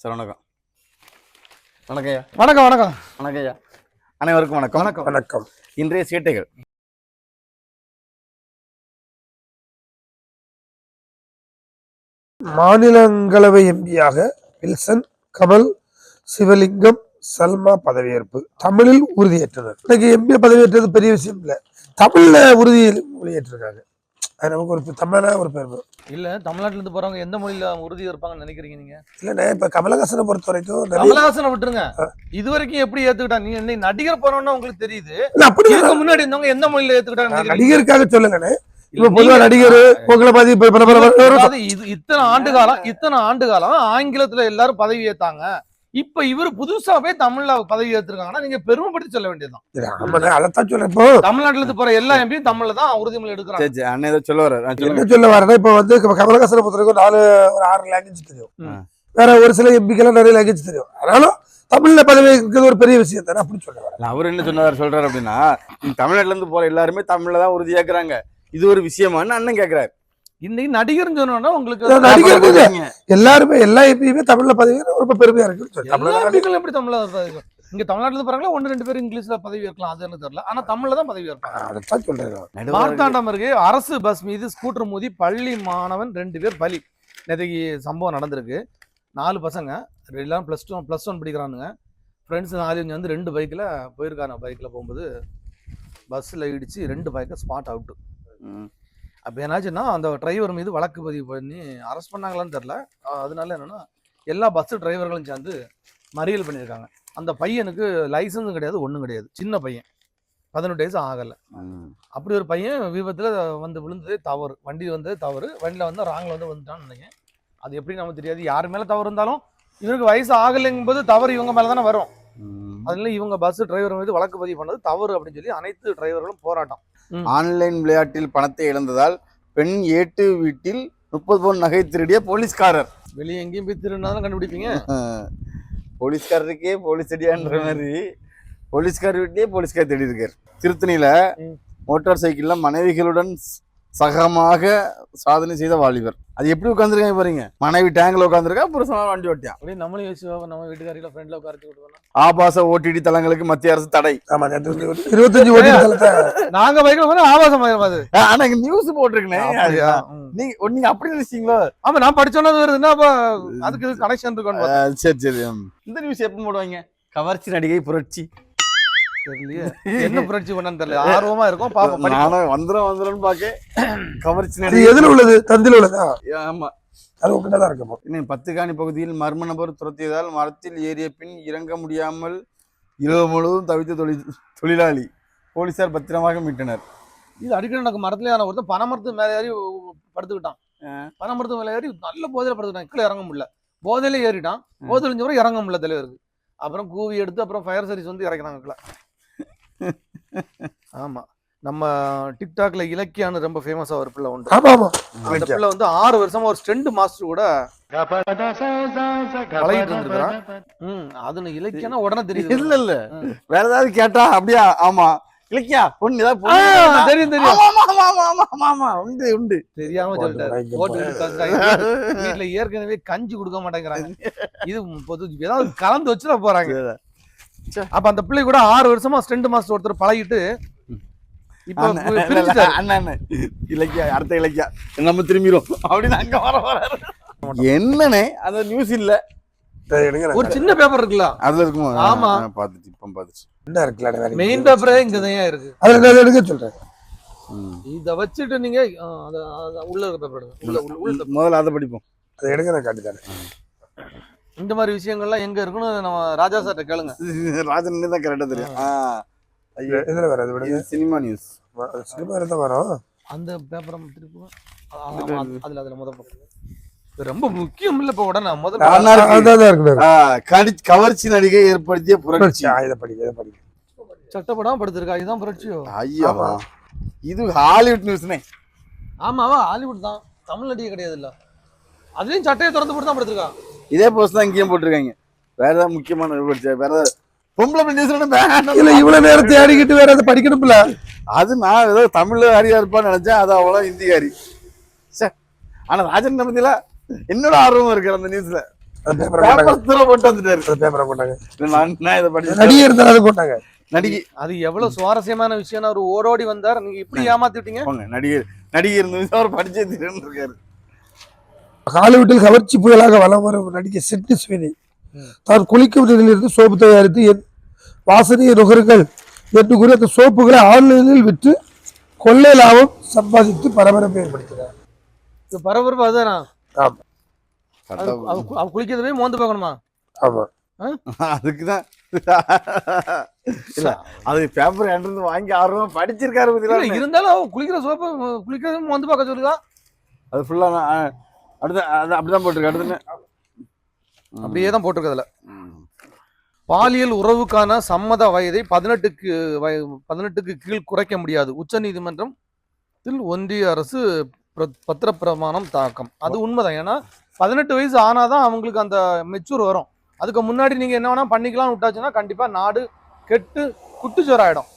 Sir வணக்கம். வணக்கம் ஐயா. வணக்கம் வணக்கம் வணக்கம் ஐயா. அனைவருக்கும் வணக்கம். வணக்கம் வணக்கம். இன்றைய சேட்டைகள். மாநிலங்களவை எம்பியாக வில்சன், கமல், சிவலிங்கம், சல்மா பதவியேற்பு. தமிழில் உறுதியேற்றனர். இன்னைக்கு எம்பி பதவியேற்றது பெரிய விஷயம் இல்லை, தமிழ்ல உறுதியில் மொழியேற்றிருக்காங்க. அது நமக்கு ஒரு தமிழனா ஒரு பெருமை. இல்ல தமிழ்நாட்டுல இருந்து போறவங்க எந்த மொழியில உறுதி இருப்பாங்கன்னு நினைக்கிறீங்க நீங்க? இல்லண்ணே, இப்ப கமலஹாசனை பொறுத்த வரைக்கும் கமலஹாசனை விட்டுருங்க, இது வரைக்கும் எப்படி ஏத்துக்கிட்டாங்க? நீங்க இன்னைக்கு நடிகர் போறோம்னா உங்களுக்கு தெரியுது, அப்படி முன்னாடி இருந்தவங்க எந்த மொழியில ஏத்துக்கிட்டாங்க? நடிகருக்காக சொல்லுங்கண்ணே. இப்ப பொதுவா நடிகர் உங்களை பாதி இத்தனை ஆண்டு காலம் ஆங்கிலத்துல எல்லாரும் பதவி ஏத்தாங்க. இப்ப இவரு புதுசாவே தமிழ்ல பதவி ஏத்திருக்காங்கன்னா நீங்க பெருமைப்படுத்தி சொல்ல வேண்டியதுதான். அதைத்தான் சொல்றேன். தமிழ்நாட்டுல இருந்து போற எல்லா எம்பியும் தமிழ்ல தான் உறுதிமொழி எடுக்கிறாங்க. அண்ணன் சொல்ல வர என்ன சொல்ல வரேன்னா, இப்ப வந்து கமலஹாசனை பொறுத்த வரைக்கும் ஒரு 6 லாங்குவேஜ் தெரியும். வேற ஒரு சில எம்பிக்கெல்லாம் நிறைய லாங்குவேஜ் தெரியும். அதனாலும் தமிழ்ல பதவி இருக்கிறது ஒரு பெரிய விஷயம் தானே. அப்படி சொல்ல அவர் என்ன சொல்றாரு அப்படின்னா, தமிழ்நாட்டுல இருந்து போற எல்லாருமே தமிழ்ல தான் உறுதியாக்குறாங்க, இது ஒரு விஷயமான்னு அண்ணன் கேக்குறாரு. இன்னைக்கு நடிகர் சொன்னா உங்களுக்கு எல்லாருமே எல்லா எம்பியுமே தமிழ்ல பதவி ரொம்ப பெருமையா இருக்கு. எப்படி தமிழ்ல இங்க தமிழ்நாட்டுல போறாங்களா 1-2 பேர் இங்கிலீஷ்ல பதவி ஏற்கலாம், அது எனக்கு தெரியல. ஆனா தமிழ்ல தான் பதவி ஏற்பாங்க. மார்த்தாண்டம் அருகே அரசு பஸ் மீது ஸ்கூட்டர் மோதி பள்ளி மாணவன் 2 பேர் பலி. நேற்றைக்கு சம்பவம் நடந்திருக்கு. 4 பசங்க எல்லாம் +1 படிக்கிறானுங்க. ஃப்ரெண்ட்ஸ் 4 வந்து 2 பைக்கில் போயிருக்காங்க. பைக்கில் போகும்போது பஸ்ஸில் இடிச்சு 2 பைக்கை ஸ்பாட் அவுட்டு. அப்போ என்னாச்சுன்னா, அந்த டிரைவர் மீது வழக்கு பதிவு பண்ணி அரெஸ்ட் பண்ணாங்களான்னு தெரில. அதனால என்னென்னா எல்லா பஸ்ஸு டிரைவர்களும் சேர்ந்து மறியல் பண்ணியிருக்காங்க. அந்த பையனுக்கு லைசன்ஸும் கிடையாது, ஒன்றும் கிடையாது. சின்ன பையன், 18 வயசு ஆகலை. அப்படி ஒரு பையன் விபத்தில் வந்து விழுந்ததே தவறு. வண்டி வந்ததே தவறு. வண்டியில் வந்து ராங்கில் வந்து வந்துட்டான்னு நினைக்கிறேன். அது எப்படி நமக்கு தெரியாது. யார் மேலே தவறு இருந்தாலும் இவருக்கு வயசு ஆகலைங்கும்போது தவறு இவங்க மேலே தானே வரும். அதனால இவங்க பஸ் டிரைவர் மீது வழக்கு பதிவு பண்ணது தவறு அப்படின்னு சொல்லி அனைத்து டிரைவர்களும் போராட்டம். ஆன்லைன் விளையாட்டில் பணத்தை இழந்ததால் பெண் ஏட்டு வீட்டில் 30 பவுன் நகை திருடிய போலீஸ்காரர். வெளியே எங்கேயும் போய் திருடினாலும் கண்டுபிடிப்பீங்க. போலீஸ்காரருக்கே போலீஸ் அடியான்ற மாதிரி போலீஸ்கார் வீட்டிலேயே போலீஸ்கார் தேடி இருக்காரு. திருத்தணியில மோட்டார் சைக்கிள்ல மனைவிகளுடன் சகமாக சாதனை செய்த வாலிபர். அது எப்படி உட்காந்துருக்காங்க பாருங்க. மனைவி டேங்க்ல உட்காந்துருக்கா, புருஷனா வண்டி ஓட்டியா. அப்படியே நம்மளும் யோசிச்சு நம்ம வீட்டுக்காரில ஃப்ரெண்ட்ல உட்காரச்சு விட்டுருவோம். ஆபாச ஓடிடி தளங்களுக்கு மத்திய அரசு தடை. 25 ஓடிடி தளத்தை நாங்க பைக்ல ஆபாசம் அது. ஆனா இங்க நியூஸ் போட்டிருக்கேன். நீங்க அப்படி நினைச்சீங்களோ? ஆமா, நான் படிச்சோன்னது வருதுன்னா அப்ப அதுக்கு கனெக்ஷன் இருக்கும். சரி சரி. இந்த நியூஸ் எப்ப போடுவாங்க? கவர்ச்சி நடிகை புரட்சி. தெரியலையே என்ன புரட்சி பண்ணான்னு தெரியல. ஆர்வமா இருக்கும், பாப்போம். நானும் வந்துரும் பாக்க. கவர்ச்சி நடிகை எதுல உள்ளது? தந்தில உள்ளதா? ஆமா, அது உங்ககிட்டதான் இருக்கும். இன்னும் 10 காணி பகுதியில் மர்ம நபர் துரத்தியதால் மரத்தில் ஏறிய பின் இறங்க முடியாமல் இரவு முழுவதும் தவித்த தொழிலாளி போலீசார் பத்திரமாக மீட்டனர். இது அடிக்கடி எனக்கு மரத்துல ஒருத்தன் பனைமரத்து மேலே ஏறி படுத்துக்கிட்டான். பனைமரத்து மேலே ஏறி நல்ல போதையில படுத்துக்கிட்டான். கீழே இறங்க முடியல, போதையில ஏறிட்டான். போதையில இறங்க முடியல தலைவருக்கு. அப்புறம் கூவி எடுத்து அப்புறம் ஃபயர் சர்வீஸ் வந்து இறக்குறாங்க. ஆமா, நம்ம டிக்டாக்ல இலக்கியான்னு ரொம்ப ஃபேமஸா ஒரு பிள்ளை உண்டு. அந்த பிள்ளை வந்து 6 வருஷமா ஒரு ஸ்டெண்ட் மாஸ்டர் கூட பழகிட்டு இருந்திருக்கான். அது இலக்கியம்னா உடனே தெரியுது. இல்ல வேற ஏதாவது கேட்டா அப்படியா? ஆமா இலக்கியா பொண்ணு ஏதாவது தெரியும் தெரியும். உண்டு உண்டு தெரியாம சொல்லிட்டாரு. வீட்டுல ஏற்கனவே கஞ்சி கொடுக்க மாட்டேங்கிறாங்க. இது ஏதாவது கலந்து வச்சுட போறாங்க. அப்ப அந்த பிள்ளை கூட 6 வருஷமா ஸ்டெண்ட் மாஸ்டர் ஒருத்தர் பழகிட்டு இலக்கியா அடுத்த இலக்கியா நம்ம திரும்பிடும் அப்படின்னு அங்க வர என்னன்னே அந்த நியூஸ் இல்ல. ஒரு சின்ன பேப்பர் இருக்குல்ல அதுல இருக்குமா? ஆமா, பாத்துட்டு இப்ப பாத்துச்சு. என்ன இருக்குல்ல, மெயின் பேப்பரே இங்கதான் இருக்கு. அதுல எடுக்க சொல்றேன். இத வச்சுட்டு நீங்க உள்ள இருக்க பேப்பர் எடுங்க. முதல்ல அதை படிப்போம். அதை எடுக்க நான் காட்டித்தானே. இந்த மாதிரி விஷயங்கள்லாம் எங்க இருக்குன்னு நம்ம ராஜா சார்ட்ட கேளுங்க. ராஜன் தான் கரெக்டா தெரியும். இதுல வராது விடுங்க. Cinema news. சினிமா தான் வரும். அந்த பேப்பரை திருப்பி அதுல முதல் ரொம்ப முக்கியம் இல்ல. இப்ப உடனே கவர்ச்சி நடிகை ஏற்படுத்திய புரட்சி. சட்டப்படாம படுத்திருக்கா, இதுதான் புரட்சியோ? ஐயோ, இது ஹாலிவுட் நியூஸ்னே. ஆமாவா, ஹாலிவுட் தான், தமிழ் நடிகை கிடையாது இல்ல. அதுலயும் சட்டையை திறந்து போட்டு தான் படுத்திருக்கா. இதே போஸ்ட் தான் இங்கேயும் போட்டிருக்காங்க. வேற ஏதாவது முக்கியமான வேற பொம்பளை நியூஸ் இல்ல. இவ்வளவு நேரம் தேடிக்கிட்டு வேற அதை படிக்கணும்ல. அது நான் ஏதோ தமிழ்ல ஹரியா இருப்பான்னு நினைச்சேன். அது அவ்வளோ ஹிந்திகாரி. ஆனா ராஜன் பத்தில என்னோட ஆர்வம் இருக்கு அந்த நியூஸ்ல. அந்த பேப்பரை போட்டாங்க. பேப்பர் போட்டு வந்துட்டாரு. அந்த பேப்பரை போட்டாங்க. நான் இதை படிச்சு நடிகை இருந்தாலும் அதை போட்டாங்க. நடிகை அது எவ்வளவு சுவாரஸ்யமான விஷயம். அவர் ஓடோடி வந்தார், நீங்க இப்படி ஏமாத்தி விட்டீங்க. போங்க நடிகை இருந்தது அவர் படிச்சே இருக்காரு. ஹாலிவுட்டில் கவர்ச்சி புயலாக வலம் வரும் நடிகை சிட்னி ஸ்வினி தான் குளிக்கும் நீரிலிருந்து சோப்பு தயாரித்து வாசனை நுகருங்கள் என்று கூறி அந்த சோப்புகளை ஆன்லைனில் விற்று கொள்ளை லாபம் சம்பாதித்து பரபரப்பை ஏற்படுத்தினார். இது பரபரப்பு அதுதானா? ஆமா அவ குளிக்கிறதே மோந்து பார்க்கணுமா? ஆமா அதுக்குதான் இல்ல அது பேப்பர் இருந்து வாங்கி ஆர்வமா படிச்சிருக்காரு. இருந்தாலும் அவ குளிக்கிற சோப்பு குளிக்கிறத மோந்து பார்க்க சொல்லுதா? அது ஃபுல்லா அடுத்து அது அப்படிதான் போட்டிருக்கு. அடுத்து அப்படியே தான் போட்டிருக்கதுல. பாலியல் உறவுக்கான சம்மத வயதை 18க்கு கீழ் குறைக்க முடியாது. உச்ச நீதிமன்றத்தில் ஒன்றிய அரசு பத்திரப்பிரமாணம் தாக்கம். அது உண்மைதான். ஏன்னா 18 வயசு ஆனாதான் அவங்களுக்கு அந்த மெச்சூர் வரும். அதுக்கு முன்னாடி நீங்க என்ன வேணா பண்ணிக்கலாம்னு விட்டாச்சுன்னா கண்டிப்பா நாடு கெட்டு குட்டுச்சோர் ஆயிடும்.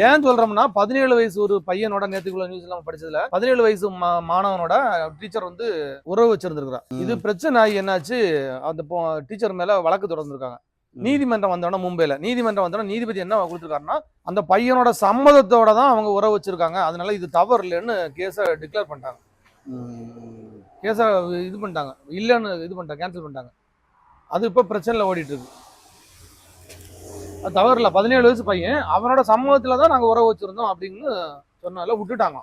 ஏன் சொல்றோம்னா 17 வயசு ஒரு பையனோட நேத்துக்குள்ள நியூஸ் எல்லாம் படிச்சதுல 17 வயசு மாணவனோட டீச்சர் வந்து உறவு வச்சிருந்திருக்கிறான். இது பிரச்சனை ஆகி என்னாச்சு, அந்த டீச்சர் மேல வழக்கு தொடர்ந்துருக்காங்க. நீதிமன்றம் வந்தோடனே மும்பைல நீதிமன்றம் வந்தோடனே நீதிபதி என்ன கொடுத்துருக்காருன்னா அந்த பையனோட சம்மதத்தோட தான் அவங்க உறவு வச்சிருக்காங்க, அதனால இது தவறு இல்லைன்னு கேஸை டிக்ளேர் பண்ணிட்டாங்க. கேஸை இது பண்ணிட்டாங்க, இல்லைன்னு இது பண்ணிட்டாங்க, கேன்சல் பண்ணிட்டாங்க. அது இப்போ பிரச்சனையில் ஓடிட்டு இருக்கு. அது தவறு இல்லை. 17 வயசு பையன் அவனோட சம்மதத்துல தான் நாங்கள் உறவு வச்சிருந்தோம் அப்படின்னு சொன்னால விட்டுட்டாங்க.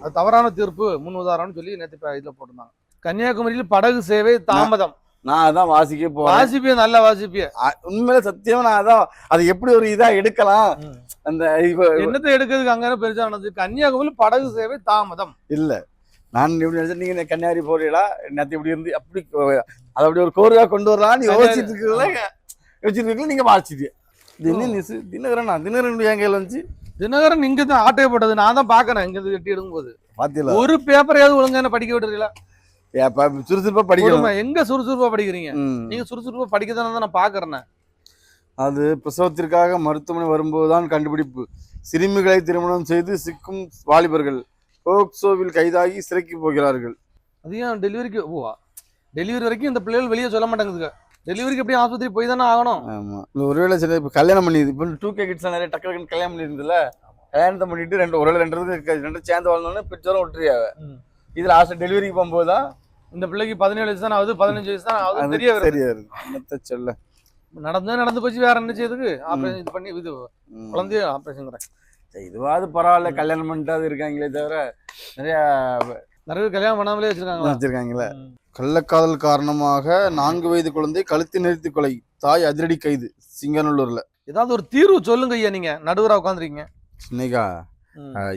அது தவறான தீர்ப்பு முன் உதாரணம்னு சொல்லி நேற்று இதில் போட்டிருந்தாங்க. கன்னியாகுமரியில் படகு சேவை தாமதம். நான் அதான் வாசிப்பிய நல்ல வாசிப்பிய உண்மையில சத்தியமா நான் அதான் அது எப்படி ஒரு இதா எடுக்கலாம். அந்த என்னத்தை எடுக்கிறதுக்கு அங்க பெருசானது. கன்னியாகுமரியில் படகு சேவை தாமதம் இல்ல. நான் எப்படி நினைச்சேன், நீங்க கன்னியாகுமரி போறீங்களா நேற்று இப்படி இருந்து அப்படி அதை அப்படி ஒரு கோர்வையா கொண்டு வரலாம்னு யோசிச்சுட்டு இருக்கீங்களா நீங்க வாசிச்சு தினகரன் என் கையில வந்துச்சு. தினகரன் இங்க தான் ஆட்டையப்பட்டது நான் தான் பாக்குறேன். இங்க இருந்து வெட்டி எடுக்கும் போது பாத்தீங்களா ஒரு பேப்பரையாவது ஒழுங்கான படிக்க விட்டுறீங்களா? சுறுசுறுப்பா படிக்கணும். எங்க சுறுசுறுப்பா படிக்கிறீங்க? நீங்க சுறுசுறுப்பா படிக்கதானே நான் பாக்குறேன். அது பிரசவத்திற்காக மருத்துவமனை வரும்போதுதான் கண்டுபிடிப்பு. சிறுமிகளை திருமணம் செய்து சிக்கும் வாலிபர்கள் போக்சோவில் கைதாகி சிறைக்கு போகிறார்கள். அது ஏன் டெலிவரிக்கு டெலிவரி வரைக்கும் இந்த பிள்ளைகள் வெளியே சொல்ல மாட்டாங்குதுங்க. டெலிவரிக்கு எப்படி ஆஸ்பத்திரி போய் தானே ஆகணும். ஆமா ஒருவேளை சரி இப்போ கல்யாணம் பண்ணிது இப்போ 2K கிட்ஸ் நிறைய டக்கு கல்யாணம் பண்ணியிருந்ததுல கல்யாணத்தை பண்ணிட்டு ஒருவேளை ரெண்டு சேர்ந்து வாழ்ந்தோன்னே பெற்றோரும் விட்டுறியாவ. இதுல ஆஸ்ட் டெலிவரிக்கு போகும்போது தான் இந்த பிள்ளைக்கு 17 வயசு தான் ஆகுது, 15 வயசு தான் ஆகுது, தெரிய வருது. சொல்ல நடந்து போச்சு. வேற என்ன செய்யுதுக்கு ஆப்ரேஷன் இது பண்ணி இது குழந்தைய ஆப்ரேஷன் இதுவாது பரவாயில்ல. கல்யாணம் பண்ணிட்டு இருக்காங்களே தவிர நிறைய கல்யாணம் பண்ணாமலே வச்சிருக்காங்களே. கள்ளக்காதல் காரணமாக 4 வயது குழந்தை கழுத்து நிறுத்தி கொலை, தாய் அதிரடி கைது சிங்கநல்லூர்ல. ஏதாவது ஒரு தீர்வு சொல்லுங்க ஐயா. நீங்க நடுவரா உட்காந்துருக்கீங்க இன்னைக்கா.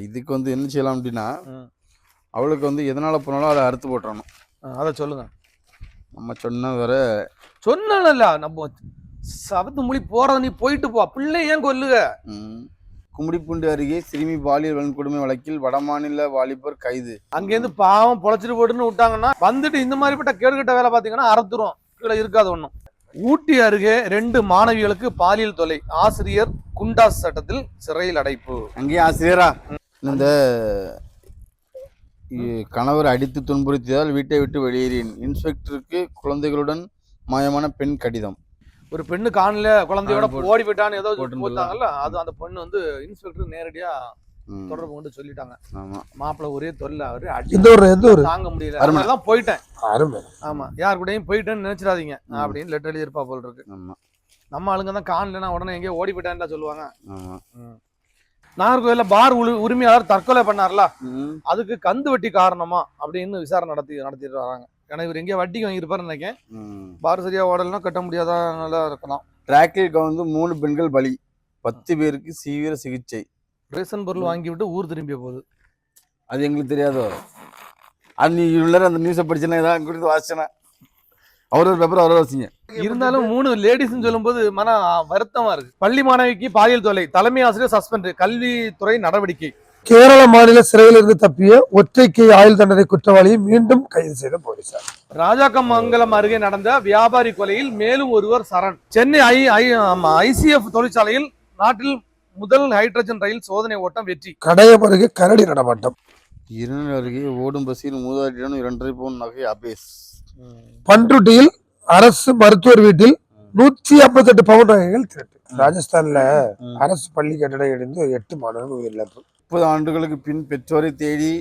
இதுக்கு என்ன செய்யலாம் அப்படின்னா அவளுக்கு எதனால போனாலும் அதை அறுத்து போட்டுறணும். அதை சொல்லுங்க. நம்ம சொன்ன வேற சொன்னல நம்ம சபத்து மொழி போறத நீ போயிட்டு போ. பிள்ளை ஏன் கொல்லுக? கும்மிடிப்பூண்டி அருகே சிறுமி பாலியல் வன்கொடுமை வழக்கில் வடமாநில வாலிபர் கைது. அங்கேருந்து பாவம் பொழைச்சிட்டு போட்டுன்னு விட்டாங்கன்னா வந்துட்டு இந்த மாதிரிப்பட்ட கேடுகட்ட வேலை பார்த்தீங்கன்னா அறுத்துரும், கீழே இருக்காது ஒன்றும். ஊட்டி அருகே 2 மாணவிகளுக்கு பாலியல் தொல்லை, ஆசிரியர் குண்டாஸ் சட்டத்தில் சிறையில் அடைப்பு. அங்கேயே ஆசிரியரா இந்த கணவர் அடித்து துன்புறுத்தியதால் வீட்டை விட்டு வெளியேறின். இன்ஸ்பெக்டருக்கு குழந்தைகளுடன் மாயமான பெண் கடிதம். ஒரு பெண்ணு காணல, குழந்தையோட ஓடி போயிட்டான்னு ஏதோ போட்டாங்கல்ல, அது அந்த பொண்ணு நேரடியா நேரடியா தொடர்பு கொண்டு சொல்லிட்டாங்க. மாப்பிள்ள ஒரே தொல்லை, அவரு தாங்க முடியல, அதனாலதான் போயிட்டேன். ஆமா யார் கூடயும் போயிட்டேன்னு நினைச்சிடாதீங்க அப்படின்னு லெட்டர் எழுதியிருப்பா போல் இருக்கு. நம்ம ஆளுங்க தான் காணலன்னா உடனே எங்கேயோ ஓடி போயிட்டான்னு சொல்லுவாங்க. நாகர்கோவில்ல பார் உரிமையாளர் தற்கொலை பண்ணார்ல, அதுக்கு கந்து வட்டி காரணமா அப்படின்னு விசாரணை நடத்திட்டு வராங்க. ஏன்னா இவர் எங்கேயா வட்டிக்கு வாங்கியிருப்பாரு நினைக்கிறேன். பார் சரியா ஓடலைன்னா கட்ட முடியாதா நல்லா இருக்கலாம். டிராக்கில் 3 பெண்கள் பலி, 10 பேருக்கு தீவிர சிகிச்சை. ரேஷன் பொருள் வாங்கி விட்டு ஊர் திரும்பிய போது. அது எங்களுக்கு தெரியாதோ. அது நீ இவ்வளோ அந்த நியூஸை படிச்சேன்னா ஏதாவது குறித்து வாசிச்சேன்னா அவரோட பேப்பர் அவரோட வாசிங்க. இருந்தாலும் 3 லேடிஸ்ன்னு சொல்லும் போது மன வருத்தமா இருக்கு. பள்ளி மாணவிக்கு பாலியல் தொல்லை, தலைமை ஆசிரியர் சஸ்பெண்ட், கல்வித்துறை நடவடிக்கை. கேரள மாநில சிறையிலிருந்து தப்பிய ஒற்றைக்கை ஆயுள் தண்டனை குற்றவாளியை மீண்டும் கைது செய்த போலீசார். ராஜாக்கமங்கலம் அருகே நடந்த வியாபாரி கொலையில் மேலும் ஒருவர் சரண். சென்னை ICF தொழிற்சாலையில் நாட்டில் முதல் ஹைட்ரஜன் ரயில் சோதனை ஓட்டம் வெற்றி. கடையம் அருகே கரடி நடமாட்டம். இருநூறு அருகே ஓடும் பஸ்ஸில் மூதாட்டியுடன் 2.5 பவுன் நகை அபேஸ். பன்ருட்டியில் அரசு மருத்துவர் வீட்டில் 158 பவுன் நகைகள் திருட்டு. ராஜஸ்தான்ல அரசு பள்ளி கட்டடம் இடிந்து 8 மாணவர்கள் உயிரிழப்பு. 30 ஆண்டுகளுக்கு பின் பெற்றோரை தேடி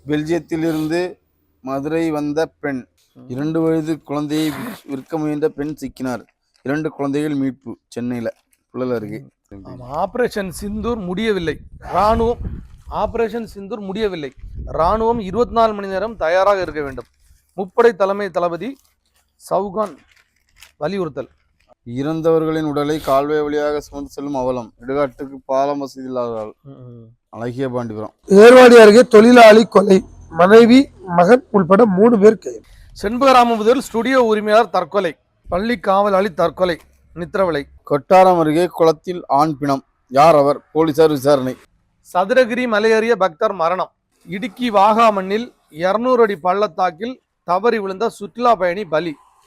பெல்ஜியத்திலிருந்து மதுரை வந்த பெண். 2 வயது குழந்தையை விற்க முயன்ற பெண் சிக்கினார். 2 குழந்தைகள் மீட்பு. சென்னையில புழல் அருகே. ஆபரேஷன் சிந்தூர் முடியவில்லை. ஆபரேஷன் சிந்தூர் முடியவில்லை. ராணுவம் 24 மணி நேரம் தயாராக இருக்க வேண்டும். முப்படை தலைமை தளபதி சவுகான் வலியுறுத்தல். இறந்தவர்களின் உடலை கால்வாய் வழியாக சுமந்து செல்லும் அவலம். இடுகாட்டுக்கு பாலம் வசதி இல்லாததால். அழகிய பாண்டிபுரம். ஏர்வாடி அருகே தொழிலாளி கொலை. மனைவி மகன் உள்பட 3 பேர் கைது. செண்பகராமபுதூரில் ஸ்டுடியோ உரிமையாளர் தற்கொலை. பள்ளி காவலாளி தற்கொலை. நித்திரவிலை. கொட்டாரம் அருகே குளத்தில் ஆண் பிணம். யார் அவர்? போலீசார் விசாரணை. சதுரகிரி மலையேறிய பக்தர் மரணம். இடுக்கி வாகாமண்ணில் 200 அடி பள்ளத்தாக்கில் தவறி விழுந்த சுற்றுலா பயணி பலி.